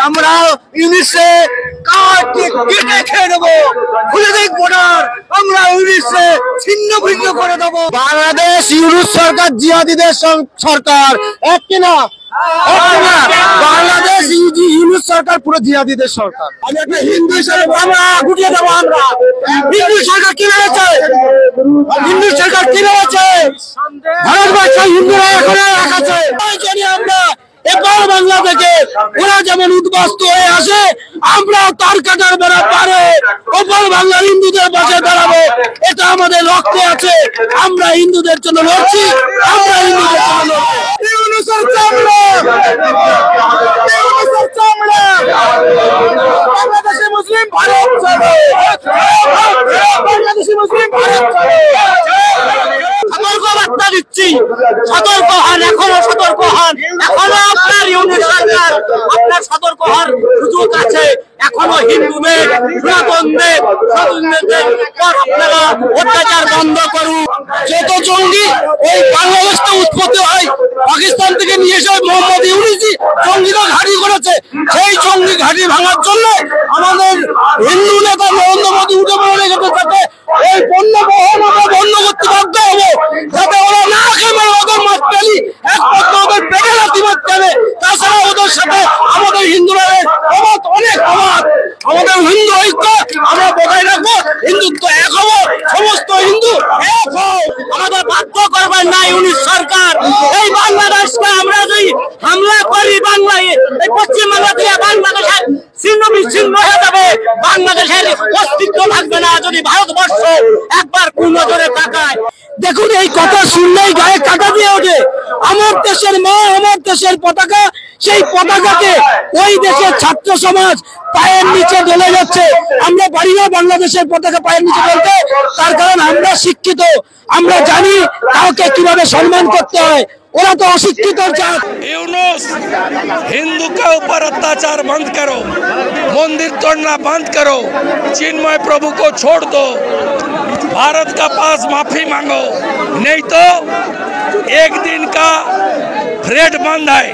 আমরা ইউনিশে কেটে খেয়ে নেবো, খুলে দেখ বর্ডার, আমরা ইউনিশে ছিন্ন ভিন্ন করে দেবো। বাংলাদেশ ইউনুস সরকার জিহাদিদের সরকার, এক কিনা? বাংলাদেশ ইউনুস সরকার পুরো জিহাদিদের সরকার। আমি একটা হিন্দু হিসেবে আমরা গুটিয়ে দেবো। আমরা হিন্দু সরকার কি রয়েছে? হিন্দু সরকার কি রয়েছে? ভারতবর্ষের হিন্দুরা এখন এক আছে। আমরা এপার বাংলা থেকে ওরা যেমন উদ্বাস্ত হয়ে আসে, আমরা তার কাটার বেড়া পারে ওপার বাংলার হিন্দুদের পাশে দাঁড়াবো। এটা আমাদের রক্তে আছে। আমরা হিন্দুদের জন্য লড়ছি, আমরা হিন্দুদের জন্য বাংলাদেশি মুসলিম ভারত ছাড়ো, বাংলাদেশি মুসলিম ভারত ছাড়ো। সতর্ক বার্তা দিচ্ছি, সতর্ক হন, এখনো সতর্ক হন। এখনো আপনার ইউনিট সরকার, আপনার সতর্ক হওয়ার সুযোগ আছে। এখনো হিন্দুদের সনাতনদের পর আপনারা অত্যাচার বন্ধ করুন। যত জঙ্গি ওই বাংলাদেশটা উৎপত্তি হয় পাকিস্তান থেকে নিয়ে এসে মোহাম্মদ ইউনুসি জঙ্গিরা ঘাঁটি করেছে। সেই জঙ্গি ঘাঁটি ভাঙার জন্য আমাদের হিন্দু নেতা নরেন্দ্র মোদী উঠে পড়ে রেখেছে, যাতে এই পণ্য বহন আমরা বন্ধ করতে বাধ্য হবো, যাতে ওরা না খেয়ে ওদের মাছ পেলি একমাত্র ওদের পেটে রাতি মারতে হবে। তাছাড়া ওদের সাথে আমাদের হিন্দুরা অনেক অবাধ, আমাদের হিন্দু ঐক্য আমরা বজায় রাখবো, হিন্দুত্ব এক হবো, সমস্ত হিন্দু এক হও। আমাদের বাধ্য করবেন না ইউনিট সরকার। এই বাংলাদেশকে আমরা যদি হামলা করি, বাংলায় এই পশ্চিমবাংলা থেকে বাংলাদেশের ছিন্ন বিচ্ছিন্ন হয়ে যাবে, বাংলাদেশের অস্তিত্ব থাকবে না যদি ভারতবর্ষ একবার নজরে তাকায়। দেখুন, এই কথা শুনলেই গায়ে কাঁটা দিয়ে ওঠে। আমার দেশের মা, আমার দেশের পতাকা, সেই পতাকাকে ওই দেশের ছাত্র সমাজ পায়ের নিচে ঢেলে যাচ্ছে। আমরা পারি না বাংলাদেশের পতাকা পায়ের নিচে ঢেলতে, তার কারণ আমরা শিক্ষিত, আমরা জানি কাউকে কিভাবে সম্মান করতে হয়। ওরা তো अशिक्षित यूनुस हिंदू के ऊपर अत्याचार बंद करो, मंदिर तोड़ना बंद करो, चिन्मय प्रभु को छोड़ दो, भारत का पास माफी मांगो, नहीं तो एक दिन का फ्रेट बंद है,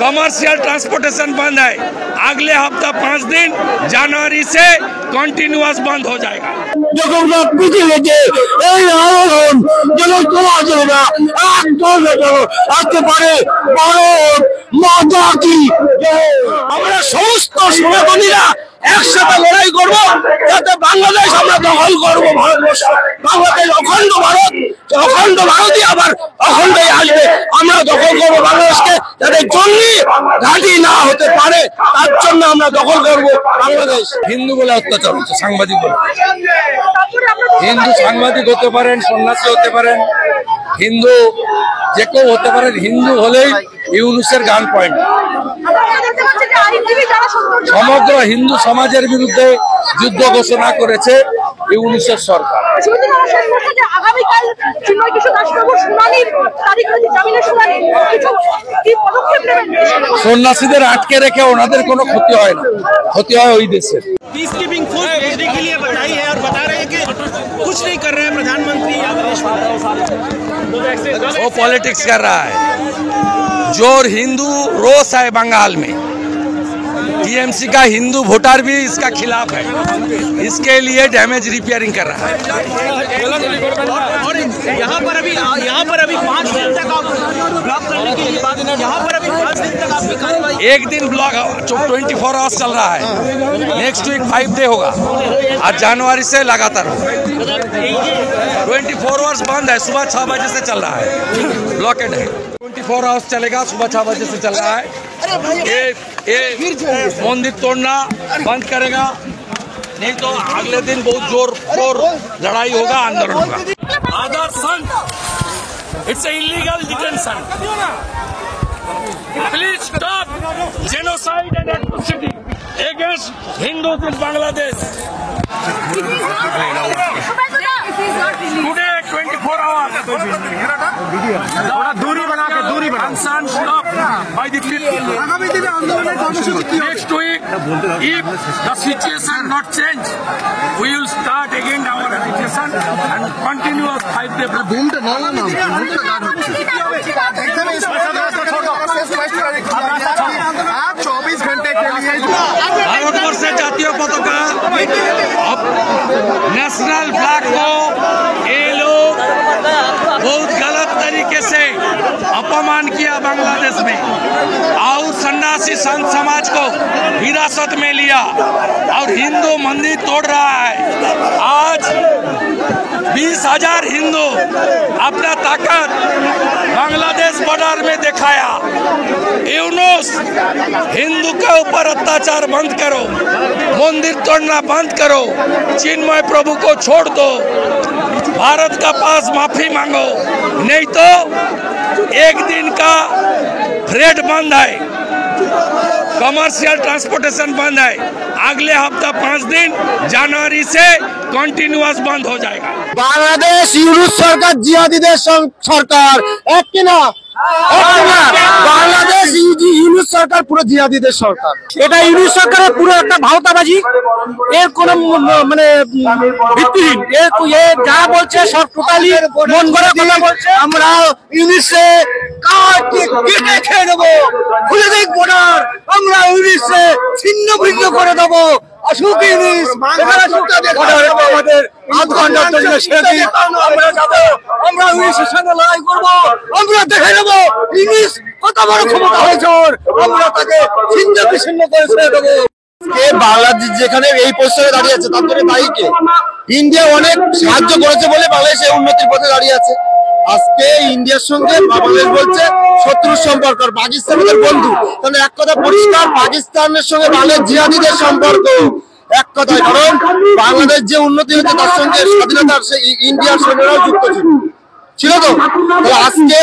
कमर्शियल ट्रांसपोर्टेशन बंद है, अगले हफ्ता 5 दिन जनवरी से कंटिन्यूअस बंद हो जाएगा। আমরা সমস্ত সনাতনীরা একসাথে লড়াই করবো, যাতে বাংলাদেশ আমরা দখল করবো। ভারতবর্ষ, বাংলাদেশ অখণ্ড ভারত, অখণ্ড ভারতই আবার অখণ্ডই আসবে। আমরা দখল করবো বাংলাদেশকে, যাতে জঙ্গি ঘাঁটি না হতে পারে, তার জন্য আমরা দখল করবো বাংলাদেশ। হিন্দু বলে অত্যাচার হচ্ছে, সাংবাদিক বলে। হিন্দু সাংবাদিক হতে পারেন, সন্ন্যাসী হতে পারেন, হিন্দু যে কেউ হতে পারেন, হিন্দু হলেই ইউনুসের গান পয়েন্ট। সমগ্র হিন্দু সমাজের বিরুদ্ধে যুদ্ধ ঘোষণা করেছে ইউনুসের সরকার। সন্ন্যাসীদের আটকে রেখে ওনাদের কোনো ক্ষতি হয় না, ক্ষতি হয় ওই দেশের। पीस कीपिंग फोर्स भेजने के लिए बताई है और बता रहे हैं कि कुछ नहीं कर रहे हैं प्रधानमंत्री। वो पॉलिटिक्स कर रहा है। जो हिंदू रोष है बंगाल में, टीएमसी का हिंदू वोटर भी इसका खिलाफ है, इसके लिए डैमेज रिपेयरिंग कर रहा है। और यहाँ पर अभी 5 दिन तक आप ब्लॉक करने के लिए बात, यहाँ पर अभी 5 दिन तक आपकी कार्रवाई, एक दिन ब्लॉक 24 आवर्स चल रहा है, नेक्स्ट वीक 5 डे होगा, आज जनवरी से लगातार 24 आवर्स बंद है, सुबह 6 बजे से चल रहा है, ब्लॉकेड है। 24 आवर्स चलेगा, सुबह 6 बजे से चल रहा है। ये मंदिर तोड़ना बंद करेगा, नहीं तो अगले दिन बहुत जोर लड़ाई होगा, आंदोलन होगा। आदर्श संत, it's a illegal detention, please stop genocide and atrocity against Hindus in Bangladesh. Today 24 hours दूरी बना by the people. Next week, if the situation not change, we will start again our agitation and continuous 5 day. National flag को ये लोग बहुत गलत तरीके से अपमान किया बांग्लादेश में और सन्यासी संत समाज को हिरासत में लिया और हिंदू मंदिर तोड़ रहा है। आज 20,000 हिंदू अपना ताकत बांग्लादेश बॉर्डर में दिखाया। यूनुस, हिंदू के ऊपर अत्याचार बंद करो, मंदिर तोड़ना बंद करो, चिन्मय प्रभु को छोड़ दो, भारत का पास माफी मांगो, नहीं तो एक दिन का फ्रेट बंद है, कमर्शियल ट्रांसपोर्टेशन बंद है, अगले हफ्ता 5 दिन जनवरी से कंटिन्यूअस बंद हो जाएगा। বাংলাদেশ ইউনুস সরকার জিহাদিদের সরকার এক কিনা বাংলাদেশ ইউনুস সরকার পুরো জিহাদিদের সরকার। এটা ইউনুস সরকারের পুরো একটা ভাওতাবাজি, এর কোনো মানে ভিত্তিহীন। এ যা বলছে সব টোটালি মন গড়া কথা বলছে। আমরা ইউনুসে কেটে খেয়ে নেবো, খুলে দেখ বর্ডার, আমরা ইউনুসে ছিন্ন ভিন্ন করে দেবো। অসুখ ইউনুস আমাদের আধ ঘন্টার জন্য ছেড়ে দিন, আমরা যাবো, আমরা ইউনুসের সঙ্গে লড়াই করবো, আমরা দেখে নেবো ইউনুস কত বড় ক্ষমতা হয়েছে, আমরা তাকে ছিন্ন বিচ্ছিন্ন করে ছেড়ে দেবো। বাংলাদেশ যেখানে এই পজিশনে দাঁড়িয়ে আছে তার জন্য দায়ী কে? ইন্ডিয়া অনেক সাহায্য করেছে বলে বাংলাদেশ এই উন্নতির পথে দাঁড়িয়ে আছে। আজকে ইন্ডিয়ার সঙ্গে বাংলাদেশ বলছে শত্রুর সম্পর্ক, আর পাকিস্তান ওদের বন্ধু। তাহলে এক কথা পরিষ্কার, পাকিস্তানের সঙ্গে বাংলাদেশ জিহাদিদের সম্পর্ক এক কথায়। কারণ বাংলাদেশ যে উন্নতি হচ্ছে তার সঙ্গে স্বাধীনতার সেই ইন্ডিয়ার সৈন্যরাও যুক্ত ছিল তো। আজকে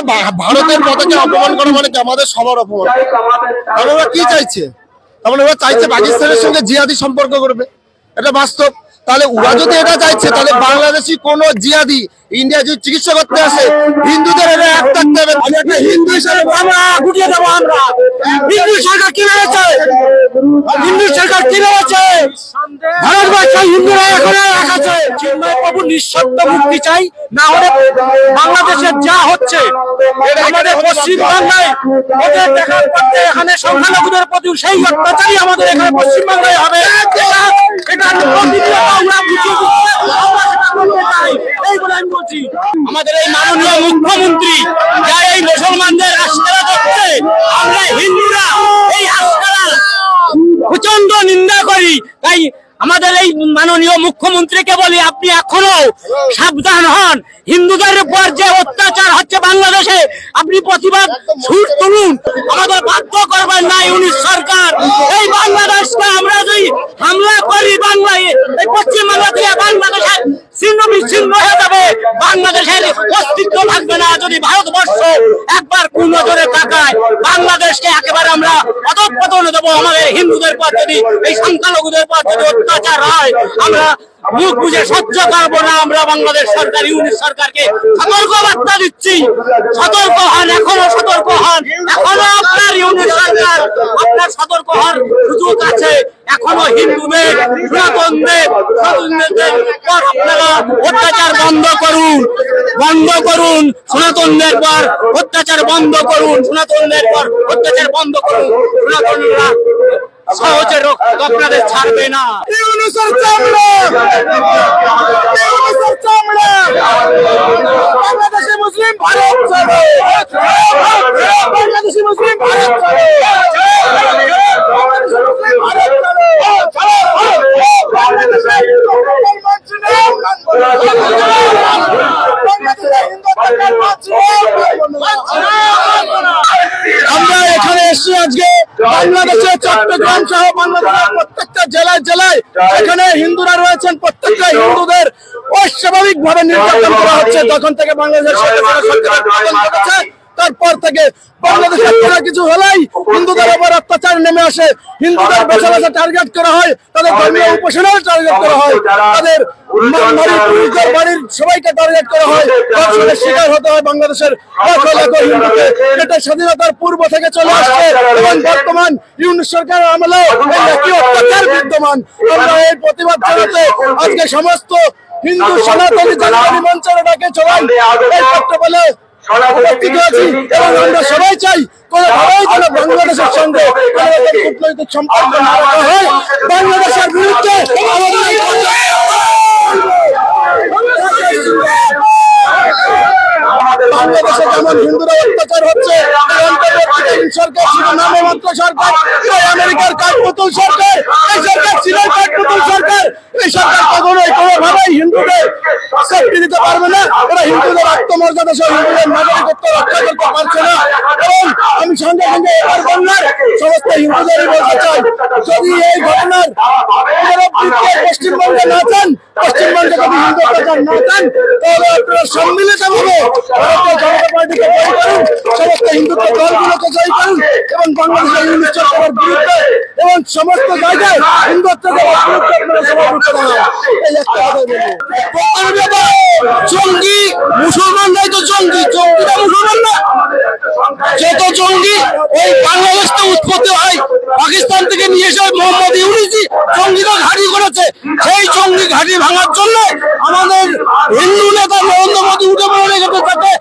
ভারতের পতাকা অপমান করা মানে কি আমাদের সবার অপমান। কারণ ওরা কি চাইছে? তাহলে ওরা চাইছে পাকিস্তানের সঙ্গে জিহাদি সম্পর্ক করবে, এটা বাস্তব। তাহলে ওরা যদি এটা চাইছে, তাহলে বাংলাদেশি কোন জিহাদি ইন্ডিয়া যদি চিকিৎসা করতে আসে, হিন্দুদের এটা এক থাকতে হবে। আমি একটা হিন্দু হিসেবে আমরা গুটিয়ে দেবো। আমরা হিন্দু সরকার কি ভেবেছে? হিন্দু সরকার কি ভেবেছে? ভারতবর্ষে হিন্দুরা এখন এক আছে। চিন্ময় প্রভু নিঃশব্দ মুক্তি চাই, না হলে বাংলাদেশের যা হচ্ছে আমাদের পশ্চিমবাংলায় ওদের দেখার পথে এখানে সংখ্যালঘুদের প্রতি সেই অত্যাচারই আমাদের এখানে পশ্চিমবাংলায় হবে। এটা আমরা বুঝিয়ে বলছি। আমাদের এই মাননীয় মুখ্যমন্ত্রী যা এই মুসলমানদের আশকারা করছে, আমরা হিন্দুরা এই আশকারা প্রচন্ড নিন্দা করি। তাই আমাদের এই মাননীয় মুখ্যমন্ত্রীকে বলি, আপনি এখনো সাবধান হন। হিন্দুদের উপর যে অত্যাচার হচ্ছে বাংলাদেশে, আপনি প্রতিবাদ সুর তুলুন। আমাদের বাধ্য করবেন না ইউনুস সরকার। এই বাংলাদেশকে আমরা যদি হামলা করি, বাংলায় এই পশ্চিমবাংলা থেকে বাংলাদেশের ছিন্ন বিচ্ছিন্ন হয়ে যাবে, বাংলাদেশের অস্তিত্ব থাকবে না। যদি ভারতবর্ষ একবার কোন নজরে তাকায়, বাংলাদেশকে একেবারে আমরা অধঃপতনে দেবো। আমাদের হিন্দুদের পর যদি, এই সংখ্যালঘুদের পর যদি অত্যাচার হয়, আমরা মুখ বুঝে সহ্য করবো না। আমরা বাংলাদেশ সরকার ইউনুস সরকারকে সতর্ক বার্তা দিচ্ছি, সতর্ক হন, এখনো সতর্ক হন। এখনো আপনার ইউনুস সরকার, আপনার সতর্ক হওয়ার সুযোগ আছে। এখনো হিন্দুদের, সনাতনদের পর আপনারা অত্যাচার বন্ধ করুন, বন্ধ করুন। সনাতনদের পর অত্যাচার বন্ধ করুন, সনাতনদের পর অত্যাচার বন্ধ করুন। সনাতনরা সহজে আপনাদের ছাড়বে না। ইউনুসের চামড়া, ইউনুসের চামড়া। বাংলাদেশি মুসলিম ভারত ছাড়ো, বাংলাদেশি মুসলিম ভারত ছাড়ো, বাংলাদেশি মুসলিম ভারত ছাড়ো, বাংলাদেশে হিন্দু ধর্মের মানছি না, বাংলাদেশে হিন্দু ধর্মের মানছি না। আমরা এখানে এসেছি আজকে বাংলাদেশের চট্টগ্রাম সহ বাংলাদেশের প্রত্যেকটা জেলায় জেলায় এখানে হিন্দুরা রয়েছেন। প্রত্যেকটা হিন্দুদের অস্বাভাবিক ভাবে নির্যাতন করা হচ্ছে। তখন থেকে বাংলাদেশের সরকারের পতন ঘটেছে, তারপর থেকে বাংলাদেশের কোনো কিছু হলেই হিন্দুদের উপর অত্যাচার নেমে আসে। হিন্দুদের বেছে বেছে টার্গেট করা হয়, তাদের ধর্মীয় উপাসনাও টার্গেট করা হয়, তাদের পুরুষদের বাড়ির সবাইকে টার্গেট করা হয়। ধর্ষণের শিকার হতে হয় বাংলাদেশের লাখো লাখো হিন্দুকে। এটা স্বাধীনতার পূর্ব থেকে চলে আসছে এবং বর্তমান ইউনুস সরকারের আমলে এই একই অত্যাচার বিদ্যমান। আমরা এই প্রতিবাদ জানাতে আজকে সমস্ত হিন্দু সনাতনী জাতীয় মঞ্চের ডাকে চলাই এই পত্র বলে উপস্থিত হয়েছি। এবং আমরা সবাই চাই কোনোভাবেই যেন বাংলাদেশের সঙ্গে কোনো রকম কূটনৈতিক সম্পর্ক না রাখা হয়। বাংলাদেশের বিরুদ্ধে আমাদের বাংলাদেশে যেমন হিন্দুরা অত্যাচার হচ্ছে, সরকার ছিল নামে মাত্র সরকার, আমেরিকার কাঠপুতুল সরকার, এই সরকার ছিল কাঠপুতুল সরকার। এই সরকার কখনোই কোনোভাবেই হিন্দুদের সেফটি দিতে পারবে না। ওরা হিন্দুদের আত্মমর্যাদা সহ হিন্দুদের নাগরিকত্ব রক্ষা করতে পারছে না। এবং আমি সঙ্গে সঙ্গে এবার বললাম সমস্ত হিন্দুদেরই বলতে চাই, যদি এই ঘটনার পুনরাবৃত্তি পশ্চিমবঙ্গে না চান, পশ্চিমবঙ্গে যদি হিন্দু অত্যাচার না চান, তাহলে আপনারা সম্মিলিতভাবে ভারতীয় জনতা পার্টিকে জয় করুন, সমস্ত হিন্দুত্ব দলগুলোকে জয় করুন এবং বাংলাদেশের ইংলিশ সরকারের বিরুদ্ধে এবং সমস্ত জায়গায় হিন্দুত্বকে আপনারা সবাই রুখে দাঁড়ান। এই একটা কথাই বলবো। জঙ্গি মুসলমানরাই তো জঙ্গি, জঙ্গিরা মুসলমান না। যত জঙ্গি ওই বাংলাদেশ তো উৎপত্তি হয় পাকিস্তান থেকে নিয়ে এসে মোহাম্মদ ইউনুসি জঙ্গিরা ঘাঁটি করেছে। সেই জঙ্গি ঘাঁটি ভাঙার জন্য আমাদের হিন্দু নেতা নরেন্দ্র মোদী উঠে পড়ে রেখেছে, যাতে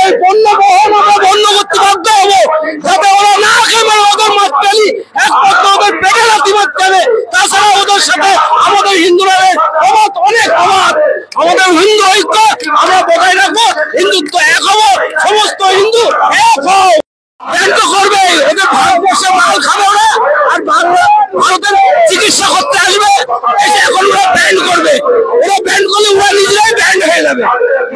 এই পণ্য বহন আমরা বন্ধ করতে বাধ্য হবো, যাতে ওরা না খেয়ে ওদের মাতৃ একমাত্র ওদের পেটে রাতি মারতে হবে। তাছাড়া ওদের সাথে আমাদের হিন্দুরা অনেক অবাধ, আমাদের হিন্দু ঐক্য আমরা বজায় রাখবো, হিন্দুত্ব এক হবো, সমস্ত হিন্দু এক হও। ব্যান্ড করবে ওদের ভারতবর্ষে মাল খাবে ওরা, আর ভারতের চিকিৎসা করতে আসবে, এসে এখন ওরা ব্যান্ড করবে। ওরা ব্যান্ড করলে ওরা নিজেরাই ব্যান্ড হয়ে যাবে,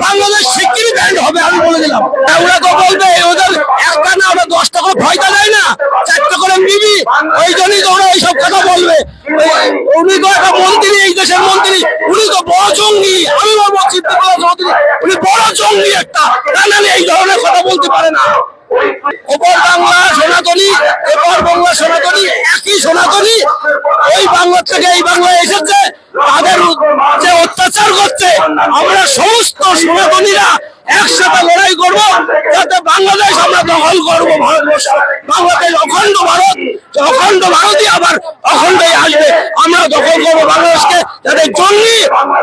বাংলাদেশ শিগগিরই ব্যান্ড হবে, আমি বলে দিলাম। ওরা তো বলবে ওদের একটা না ওরা 10টা করে ভয়টা দেয় না, 4টা করে নিবি, ওই জন্যই তো ওরা এইসব কথা বলবে। উনি তো একটা মন্ত্রী, এই দেশের মন্ত্রী, উনি তো বড় জঙ্গি। আমি বলবো উনি বড় জঙ্গি একটা, না এই ধরনের কথা বলতে পারে না। ওপর বাংলা সনাতনী, এপর বাংলা সনাতনী, একই সনাতনী। ওই বাংলা থেকে এই বাংলায় এসেছে, তাদের যে অত্যাচার করছে, আমরা সমস্ত সনাতনীরা একসাথে লড়াই করবো, যাতে বাংলাদেশ আমরা দখল করবো। ভারতবর্ষ বাংলাদেশ অখণ্ড ভারত, অখণ্ড ভারতই আবার অখণ্ডই আসবে। আমরা দখল করবো বাংলাদেশকে, যাতে জঙ্গি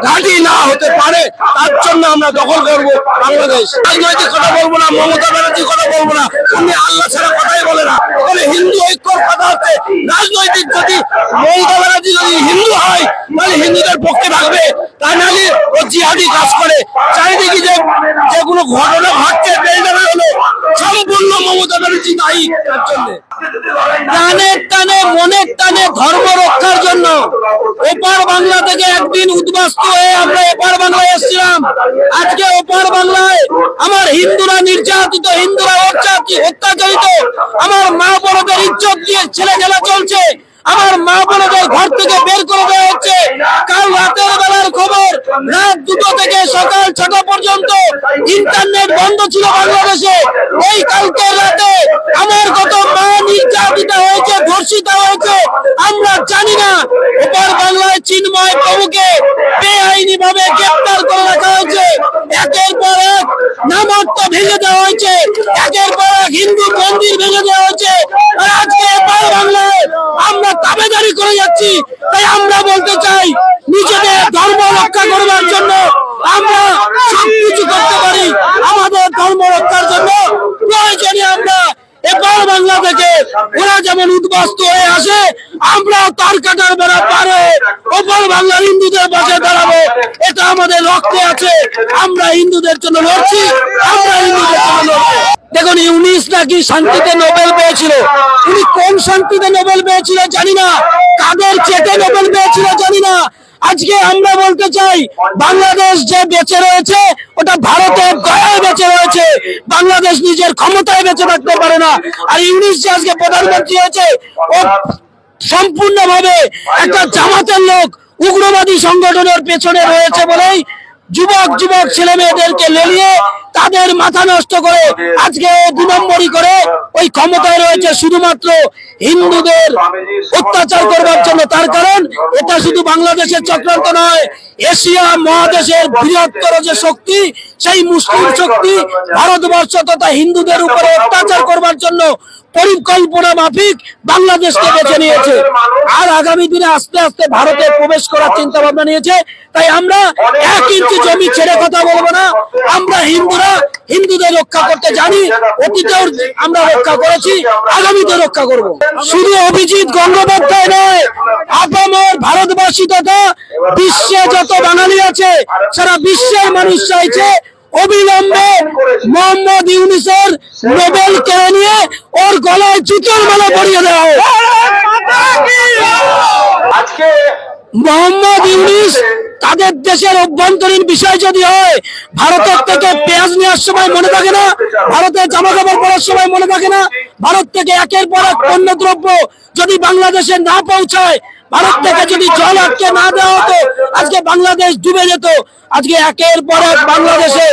ঘাঁটি না হতে পারে, তার জন্য আমরা দখল করবো বাংলাদেশ। রাজনৈতিক কথা বলবো না, মমতা ব্যানার্জির কথা বলবো না, উনি আল্লাহ ছাড়া কথাই বলে না। এখানে হিন্দু ঐক্যর কথা হচ্ছে। রাজনৈতিক যদি মমতা ব্যানার্জি যদি হিন্দু হয়, তাহলে হিন্দুদের পক্ষে থাকবে, তাই নাহলে ও জিহাদি কাজ করে। চারিদিকে যেগুলো ঘটনা ঘটছে সম্পূর্ণ মমতা ব্যানার্জি দায়ী তার জন্য। প্রাণের টানে মনের টানে ধর্ম রক্ষার জন্য ওপার বাংলা থেকে একদিন উদ্বাস্ত হয়ে আমরা এপার বাংলায় এসেছিলাম। আজকে ওপার বাংলায় আমার হিন্দুরা নির্যাতিত, হিন্দুরা অত্যাচারিত, আমার মা বোনদের ইজ্জত দিয়ে ছেলে খেলা চলছে, আমার মা বোনদের ঘর থেকে বের করে দেওয়া হচ্ছে। কাল রাতের বেলার খবর, রাত 2টো থেকে সকাল 6টা পর্যন্ত ইন্টারনেট বন্ধ ছিল বাংলাদেশে। এই কালকের রাতে আমার কত মা নির্যাতিত হয়েছে, ধর্ষিত হয়েছে আমরা জানি না। ওপার বাংলায় চিন্ময় প্রভুকে বেআইনি ভাবে গ্রেপ্তার করে রাখা হয়েছে, একের পর এক নামত্ব ভেঙে দেওয়া হয়েছে, একের পর এক হিন্দু মন্দির ভেঙে দেওয়া হয়েছে। আর আজকে ওপার বাংলায় আমরা দাবেদারি করে যাচ্ছি। তাই আমরা বলতে চাই, নিজেদের ধর্ম রক্ষা করবার জন্য আমরা সবকিছু করতে পারি। আমাদের ধর্ম রক্ষার জন্য প্রয়োজনে আমরা এপার বাংলা থেকে ওরা যেমন উদ্বাস্ত হয়ে আসে, আমরা তার কাটার বেড়া পারে ওপার বাংলার হিন্দুদের পাশে দাঁড়াবো। এটা আমাদের রক্তে আছে, আমরা হিন্দুদের জন্য লড়ছি, আমরা হিন্দুদের জন্য লড়বো। দেখুন, ইউনিস নাকি শান্তিতে নোবেল পেয়েছিল। উনি কোন শান্তিতে নোবেল পেয়েছিল জানি না, কাদের চেটে নোবেল পেয়েছিল জানি না। আজকে আমরা বলতে চাই, বাংলাদেশ যে বেঁচে রয়েছে ওটা ভারতের দয়ায় বেঁচে রয়েছে, বাংলাদেশ নিজের ক্ষমতায় বেঁচে থাকতে পারে না। আর ইউনিস যে আজকে প্রধানমন্ত্রী হয়েছে, ও সম্পূর্ণভাবে একটা জামাতের লোক, উগ্রবাদী সংগঠনের পেছনে রয়েছে বলেই যুবক ছেলে মেয়েদেরকে লেলিয়ে তাদের মাথা নষ্ট করে আজকে 2 নম্বরই করে ওই ক্ষমতায় রয়েছে, শুধুমাত্র হিন্দুদের অত্যাচার করবার জন্য। তার কারণ এটা শুধু বাংলাদেশের চক্রান্ত নয়, এশিয়া মহাদেশের বৃহত্তর যে শক্তি, সেই মুসলিম শক্তি ভারতবর্ষ তথা হিন্দুদের উপরে অত্যাচার করবার জন্য পরিকল্পনা মাফিক বাংলাদেশকে বেছে নিয়েছে। আর আগামী দিনে আস্তে আস্তে ভারতে প্রবেশ করার চিন্তা ভাবনা নিয়েছে। তাই আমরা 1 ইঞ্চি জমি ছেড়ে কথা বলবো না। আমরা হিন্দুরা হিন্দুদের রক্ষা করতে জানি, অতীতেও আমরা রক্ষা করেছি, আগামীতে রক্ষা করব। শুধু অভিজিৎ গঙ্গোপাধ্যায় নয়, আপামর ভারতবাসী তথা বিশ্বে যত বাঙালি আছে সারা বিশ্বের মানুষ চাইছে অবিলম্বে মোহাম্মদ ইউনূসের নোবেল কেড়ে নিয়ে ওর গলায় জুতোর মালা পরিয়ে দেওয়া হোক। মোহাম্মদ ইউনূস তাদের দেশের অভ্যন্তরীণ বিষয় যদি হয়, ভারতের থেকে পেঁয়াজ নেওয়ার সময় মনে থাকে না, ভারতের জামা কাপড় পরার সময় মনে থাকে না, ভারত থেকে একের পর এক পণ্যদ্রব্য যদি বাংলাদেশে না পৌঁছায়, ভারত থেকে যদি জল আটকে না দেওয়া হতো, আজকে বাংলাদেশ ডুবে যেত। আজকে একের পর এক বাংলাদেশে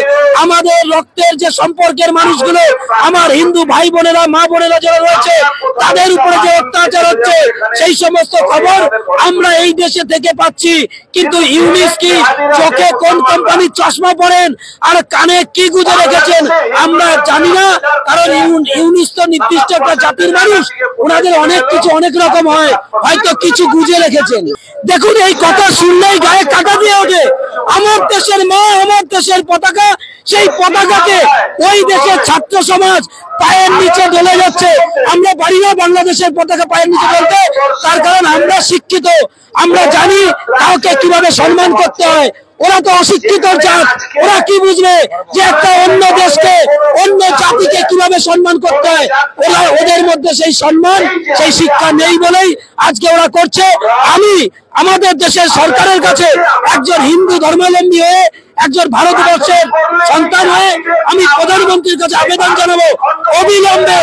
আমাদের রক্তের যে সম্পর্কের মানুষগুলো, আমার হিন্দু ভাই বোনেরা, মা বোনেরা যারা রয়েছে, তাদের উপরে যে অত্যাচার হচ্ছে, সেই সমস্ত খবর আমরা এই দেশে থেকে পাচ্ছি। কিন্তু ইউনূস কি চোখে কোন কোম্পানির চশমা পরেন আর কানে কি গুঁজে রেখেছেন আমরা জানি না, কারণ ইউনূস তো নির্দিষ্ট একটা জাতির মানুষ, ওনাদের অনেক কিছু অনেক রকম হয়, হয়তো কিছু গুঁজে রেখেছেন। দেখুন, এই কথা শুনলেই গায়ে কাঁটা দিয়ে ওঠে। আমার দেশের মা, আমার দেশের পতাকা, সেই পতাকাকে ওই দেশের ছাত্র সমাজ পায়ের নিচে ঢেলে যাচ্ছে। আমরা পারি না বাংলাদেশের পতাকা পায়ের নিচে ঢেলতে, তার কারণ আমরা শিক্ষিত, আমরা জানি কাউকে কিভাবে সম্মান করতে হয়। ওরা তো অশিক্ষিত জাত, ওরা কি বুঝবে যে একটা অন্য দেশকে, অন্য জাতিকে কিভাবে সম্মান করতে হয়? ওদের মধ্যে সেই সম্মান, সেই শিক্ষা নেই বলেই আজকে ওরা করছে। আমি আমাদের দেশের সরকারের কাছে একজন হিন্দু ধর্মাবলম্বী হয়ে, একজন ভারতবর্ষের সন্তান হয়ে আমি প্রধানমন্ত্রীর কাছে আবেদন জানাবো, অবিলম্বে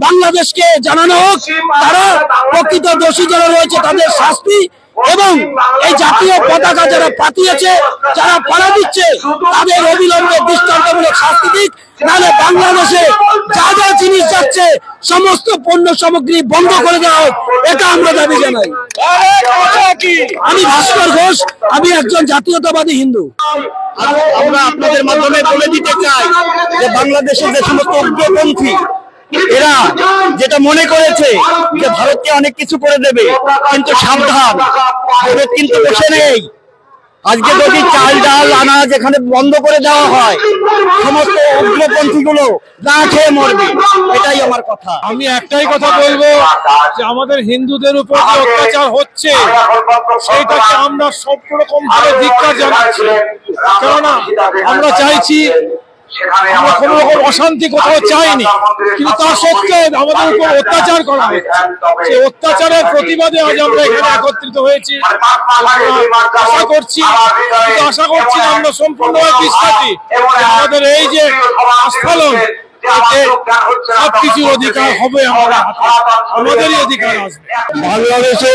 বাংলাদেশকে জানানো হোক তারা প্রকৃত দোষী যারা রয়েছে তাদের শাস্তি, এবং এই জাতীয় পতাকা যারা পাঠিয়েছে, যারা পাড়া দিচ্ছে, তাদের অবিলম্বে দৃষ্টান্তমূলক শাস্তি দিক। নাহলে বাংলাদেশে যা যা জিনিস যাচ্ছে সমস্ত পণ্য সামগ্রী বন্ধ করে দেওয়া হোক, এটা আমরা দাবি জানাই। আমি ভাস্কর ঘোষ, আমি একজন জাতীয়তাবাদী হিন্দু। আমরা আপনাদের মাধ্যমে বলে দিতে চাই যে বাংলাদেশের যে সমস্ত উগ্রপন্থী, এরা যেটা মনে করেছে যে ভারতকে অনেক কিছু করে দেবে, কিন্তু সাবধান, ভারত কিন্তু বসে নেই। আজকে যদি চাল ডাল আনাজ এখানে বন্ধ করে দেওয়া হয়, সমস্ত উগ্রপন্থী গুলো না খেয়ে মরবে, এটাই আমার কথা। আমি একটাই কথা বলবো যে আমাদের হিন্দুদের উপর যে অত্যাচার হচ্ছে সেইটাকে আমরা সব রকম ভাবে ধিক্কার জানাচ্ছি। কেননা আমরা চাইছি, আমরা কোন রকম অশান্তি কোথাও চাইনি, কিন্তু তার সত্ত্বেও আমাদের উপর অত্যাচার করা হচ্ছে। সেই অত্যাচারের প্রতিবাদে আজ আমরা এখানে একত্রিত হয়েছি। আশা করছি না আমরা সম্পূর্ণভাবে বিশ্বাসী যে আমাদের এই যে আস্ফালন, সবকিছুর অধিকার হবে আমাদেরই অধিকার আসবে। বাংলাদেশে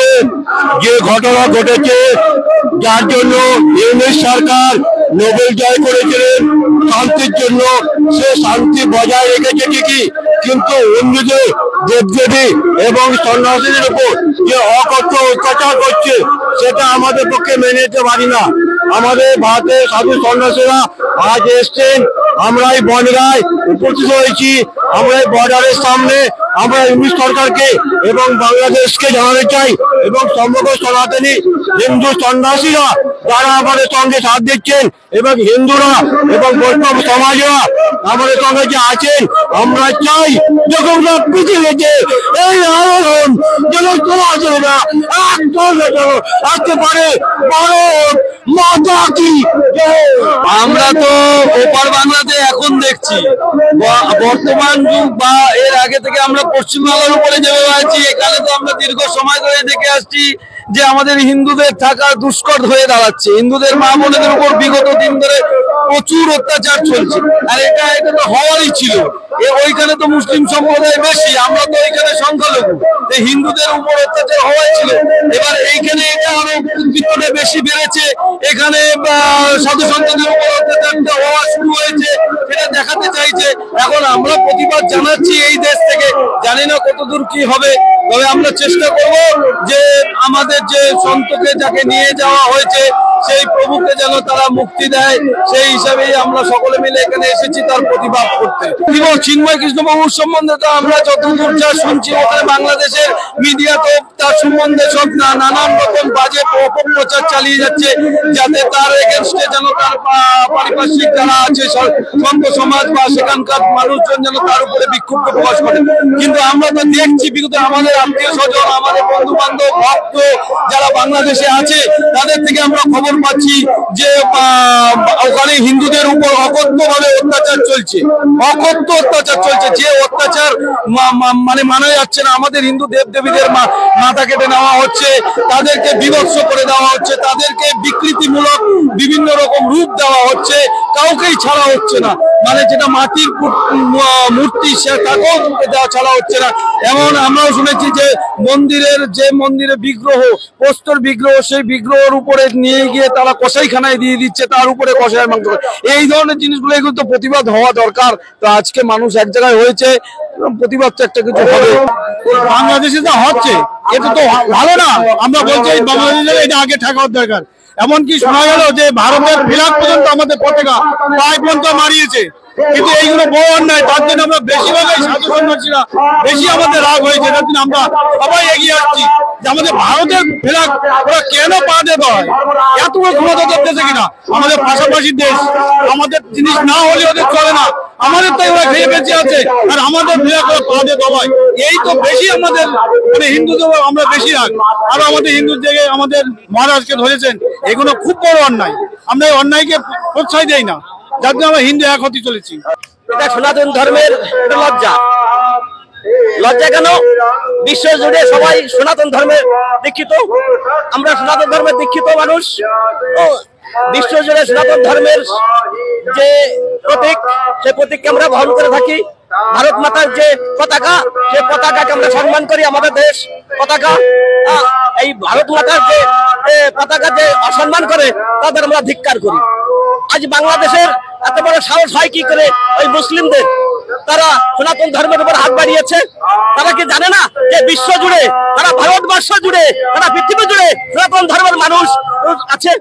যে ঘটনা ঘটেছে, যার জন্য ইউনূস সরকার নোবেল জয় করেছিলেন শান্তির জন্য, সে শান্তি বজায় রেখেছে ঠিকই, কিন্তু অন্যদের দেবদেবী এবং সন্ন্যাসীদের উপর যে অকথ্য অত্যাচার করছে, সেটা আমাদের পক্ষে মেনে নিতে পারি না। আমাদের ভারতের সাধু সন্ন্যাসীরা আজ এসছেন, আমরা এই বনগায় উপস্থিত হয়েছি। আমরা এই বর্ডারের সামনে আমরা ইউনূস সরকারকে এবং বাংলাদেশকে জানাতে চাই, এবং সমগ্র সনাতনী হিন্দু সন্ন্যাসীরা যারা আমাদের সঙ্গে সাথ দিচ্ছেন, এবং হিন্দুরা এবং বৈষ্ণব সমাজরা আমাদের সঙ্গে যে আছেন, আমরা চাই যখন পৃথিবীতে এই আন্দোলন যেন চলা যায় না, আসতে পারে। ভারত মাতা কি জয়। আমরা তো ওপার বাংলাতে এখন দেখছি, বর্তমান যুগ বা এর আগে থেকে আমরা পশ্চিমবাংলার উপরে নেমে আছি। এখানে তো আমরা দীর্ঘ সময় ধরে দেখে আসছি যে আমাদের হিন্দুদের থাকা দুষ্কর হয়ে দাঁড়াচ্ছে। হিন্দুদের মা বোনেদের উপর বিগত দিন ধরে প্রচুর অত্যাচার চলছে, আর এটা তো হওয়ারই ছিল। ওইখানে তো মুসলিম সম্প্রদায় বেশি, আমরা তো ওইখানে সংখ্যালঘু, হিন্দুদের উপর অত্যাচার হওয়াই ছিল। এবার এইখানে এটা আরো উদ্বিগ্নটা বেশি বেড়েছে, এখানে সাধু সন্তদের উপর অত্যাচারটা হওয়া শুরু হয়েছে, সেটা দেখাতে চাইছে। এখন আমরা প্রতিবাদ জানাচ্ছি এই দেশ থেকে, জানি না কতদূর কি হবে, তবে আমরা চেষ্টা করব যে আমাদের যে সন্তকে যাকে নিয়ে যাওয়া হয়েছে সেই প্রভুকে যেন তারা মুক্তি দেয়, সেই হিসাবেই আমরা সকলে মিলে এখানে এসেছি তার প্রতিবাদ করতে। চিন্ময় কৃষ্ণবাবুর সম্বন্ধে তো আমরা যতদূর যা শুনছি, ওখানে বাংলাদেশের মিডিয়া তো তার সম্বন্ধে সব নানান রকম বাজে অপপ্রচার চালিয়ে যাচ্ছে, যাতে তার এগেনস্টে যেন তার পারিপার্শ্বিক যারা আছে সন্ত সমাজ বা সেখানকার মানুষজন যেন তার উপরে বিক্ষুব্ধ প্রকাশ করে। কিন্তু আমরা তো দেখছি বিগত আমাদের আত্মীয় স্বজন, আমাদের বন্ধু বান্ধব, ভক্ত যারা বাংলাদেশে আছে, তাদের থেকে আমরা খবর পাচ্ছি যে ওখানে হিন্দুদের উপর অকথ্য ভাবে অত্যাচার চলছে, অকথ্য অত্যাচার চলছে, যে অত্যাচার মানে মানা যাচ্ছে না। আমাদের হিন্দু দেবদেবীদের মাথা কেটে নেওয়া হচ্ছে, তাদেরকে বিভৎস করে দেওয়া হচ্ছে, তাদেরকে বিকৃতিমূলক বিভিন্ন রকম রূপ দেওয়া হচ্ছে, কাউকেই ছাড়া হচ্ছে না। মানে যেটা মাটির মূর্তি তাকেও দেওয়া ছাড়া হচ্ছে না। এমন আমরাও শুনেছি যে মন্দিরে বিগ্রহ, প্রস্তর বিগ্রহ, সেই বিগ্রহের উপরে নিয়ে গিয়ে তারা কসাইখানায় দিয়ে দিচ্ছে, তার উপরে কসাই মাংস। এই ধরনের জিনিসগুলো এগুলো তো প্রতিবাদ হওয়া দরকার। তো আজকে মানুষ এক জায়গায় হয়েছে, প্রতিবাদ তো একটা কিছু হবে। বাংলাদেশে তো হচ্ছে, এটা তো ভালো না। আমরা বলছি বাংলাদেশে এটা আগে ঠেকানোর দরকার। এমনকি শোনা গেল যে ভারতের ফ্ল্যাগ পর্যন্ত আমাদের পতাকা প্রায় পর্যন্ত মারিয়েছে, কিন্তু এইগুলো বড় অন্যায়। তার জন্য আমরা বেশিরভাগই সাধু সন্ন্যাসীরা বেশি আমাদের রাগ হয়েছে। তার জন্য আমরা সবাই এগিয়ে আসছি যে আমাদের ভারতের ফ্ল্যাগ ওরা কেন পা দিতে হয়, এত বড় ক্ষমতাধর দেশে কিনা, আমাদের পাশাপাশি দেশ, আমাদের জিনিস না হলে ওদের চলে না। আমাদের তাই ওরা খেয়ে বেঁচে আছে, আর আমাদের ফ্ল্যাগ ওরা পা দিতে হয়। এই তো বেশি আমাদের মানে হিন্দুদের আমরা বেশি রাগ। আর আমাদের হিন্দু জায়গায় আমাদের মহারাজকে ধরেছেন, এগুলো খুব বড় অন্যায়। আমরা এই অন্যায়কে প্রশ্রয় দেই না, যার জন্য আমরা হিন্দু এক হতে চলেছি। এটা সনাতন ধর্মের লজ্জা। লজ্জা কেন? বিশ্ব জুড়ে সবাই সনাতন ধর্মের দীক্ষিত, আমরা সনাতন ধর্মের দীক্ষিত মানুষ। বিশ্ব জুড়ে সনাতন ধর্মের যে প্রতীক, সেই প্রতীককে আমরা বহন করে থাকি। ভারত মাতার যে পতাকা, সেই পতাকাকে আমরা সম্মান করি। আমাদের দেশ পতাকা, এই ভারত মাতার যে পতাকা যে অসম্মান করে, তাদের আমরা ধিক্কার করি। আজ বাংলাদেশের এত বড় সাহস হয় কি করে ওই মুসলিমদের? তারা সনাতন ধর্মের উপর হাত বাড়িয়েছে। তারা কি জানে না যে বিশ্ব জুড়ে, তারা ভারতবর্ষ জুড়ে, তারা পৃথিবী জুড়ে সনাতন ধর্মের মানুষ আছে?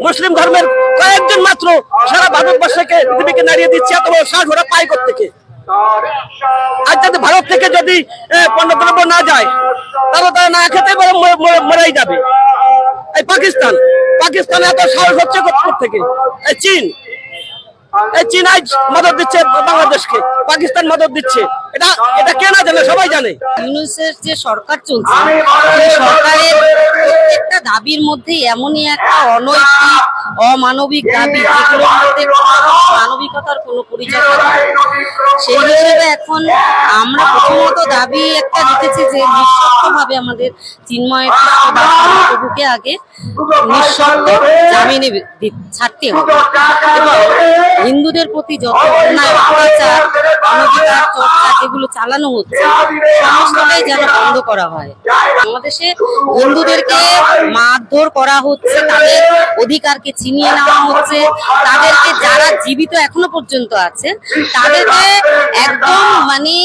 মুসলিম ধর্মের কয়েকজন মাত্র সারা ভারতবর্ষকে, পৃথিবীকে নাড়িয়ে দিচ্ছে। এত বড় সাহস ওরা পায় কোত্থেকে? আজ যদি ভারত থেকে যদি পণ্যদ্রব্য না যায়, তাহলে তারা না খেতে মরাই যাবে। এই পাকিস্তানে এত সাহস হচ্ছে কোত্থেকে? এই চীন আজ মদত দিচ্ছে বাংলাদেশকে, পাকিস্তান মদত দিচ্ছে। এটা কে না জানে? সবাই জানে। ইউনূসের যে সরকার চলছে, সেই সরকারের প্রত্যেকটা দাবির মধ্যে এমনই একটা অনৈতিক, অমানবিক দাবি, যেগুলোর মধ্যে মানবিকতার কোনো পরিচয় থাকে। সেই হিসেবে এখন আমরা প্রথমত দাবি একটা রেখেছি যে নিঃশর্তভাবে আমাদের চিন্ময় প্রভুকে আগে নিঃশর্ত জামিনে ছাড়তে হবে, এবং হিন্দুদের প্রতি যত অন্যায়, অত্যাচার, মানবিকতার চর্চা যেগুলো চালানো হচ্ছে, সমস্তটাই যেন বন্ধ করা হয়। বাংলাদেশে হিন্দুদেরকে মারধর করা হচ্ছে, তাদের অধিকারকে ছিনিয়ে নেওয়া হচ্ছে, তাদেরকে যারা জীবিত এখনো পর্যন্ত আছে তাদেরকে একদম মানে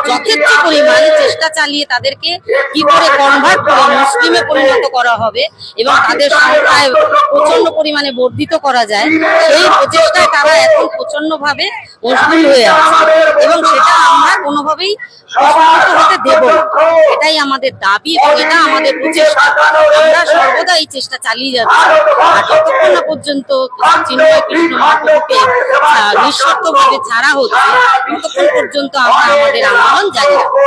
যথেচ্ছ পরিমাণে চেষ্টা চালিয়ে তাদেরকে কি করে কনভার্ট করে মুসলিমে পরিণত করা হবে এবং তাদের সংখ্যায় প্রচন্ড পরিমাণে বর্ধিত করা যায়, সেই প্রচেষ্টায় তারা এখন প্রচন্ড ভাবে মশগুল হয়ে আছে, এবং সেটা আমরা কোনোভাবেই প্রশ্নবিদ্ধ হতে দেব না। এটাই আমাদের দাবি এবং এটা আমাদের প্রচেষ্টা। আমরা সর্বদা এই চেষ্টা চালিয়ে যাচ্ছি, আর যতক্ষণ না পর্যন্ত চিন্ময় কৃষ্ণ মহাপ্রভুকে নিঃশর্তভাবে ছাড়া হচ্ছে, ততক্ষণ পর্যন্ত আমরা আমাদের আন্দোলন জারি রাখবো।